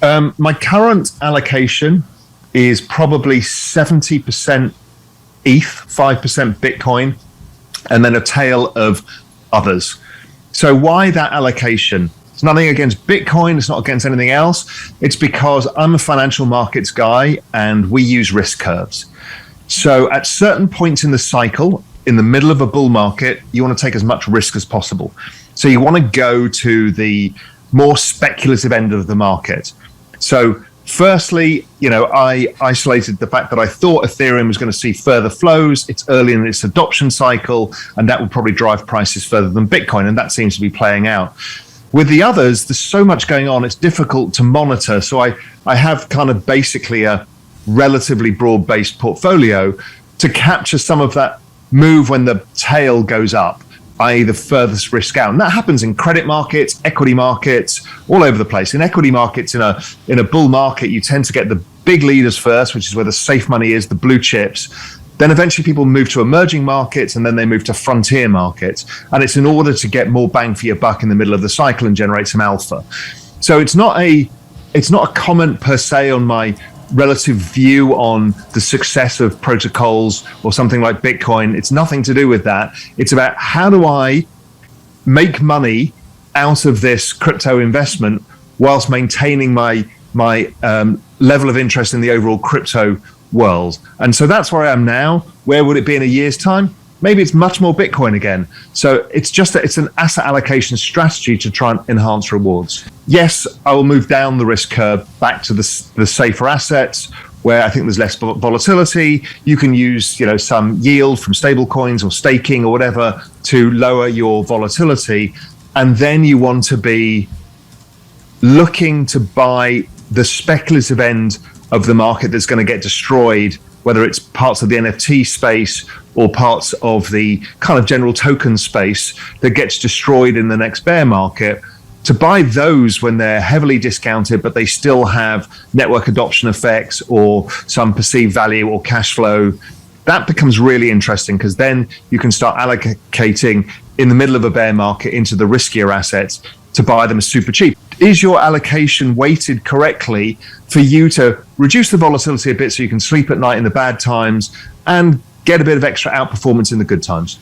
My current allocation is probably 70% ETH, 5% Bitcoin, and then a tail of others. So why that allocation? It's nothing against Bitcoin. It's not against anything else. It's because I'm a financial markets guy and we use risk curves. So at certain points in the cycle, in the middle of a bull market, you want to take as much risk as possible. So you want to go to the more speculative end of the market. So firstly, I isolated the fact that I thought Ethereum was going to see further flows. It's early in its adoption cycle, and that will probably drive prices further than Bitcoin, and that seems to be playing out. With the others, there's so much going on, it's difficult to monitor. So I have kind of basically a relatively broad-based portfolio to capture some of that move when the tail goes up, i.e. the furthest risk out. And that happens in credit markets, equity markets, all over the place. In equity markets, in a bull market, you tend to get the big leaders first, which is where the safe money is, the blue chips. Then eventually people move to emerging markets, and then they move to frontier markets. And it's in order to get more bang for your buck in the middle of the cycle and generate some alpha. So it's not a comment per se on my relative view on the success of protocols or something like Bitcoin. It's nothing to do with that. It's about how do I make money out of this crypto investment whilst maintaining my level of interest in the overall crypto world. And so that's where I am now. Where would it be in a year's time? Maybe it's much more Bitcoin again. So it's an asset allocation strategy to try and enhance rewards. Yes, I will move down the risk curve back to the safer assets where I think there's less volatility. You can use some yield from stable coins or staking or whatever to lower your volatility. And then you want to be looking to buy the speculative end of the market that's going to get destroyed, whether it's parts of the NFT space or parts of the kind of general token space that gets destroyed in the next bear market, to buy those when they're heavily discounted, but they still have network adoption effects or some perceived value or cash flow. That becomes really interesting because then you can start allocating in the middle of a bear market into the riskier assets to buy them super cheap. Is your allocation weighted correctly for you to reduce the volatility a bit so you can sleep at night in the bad times and get a bit of extra outperformance in the good times?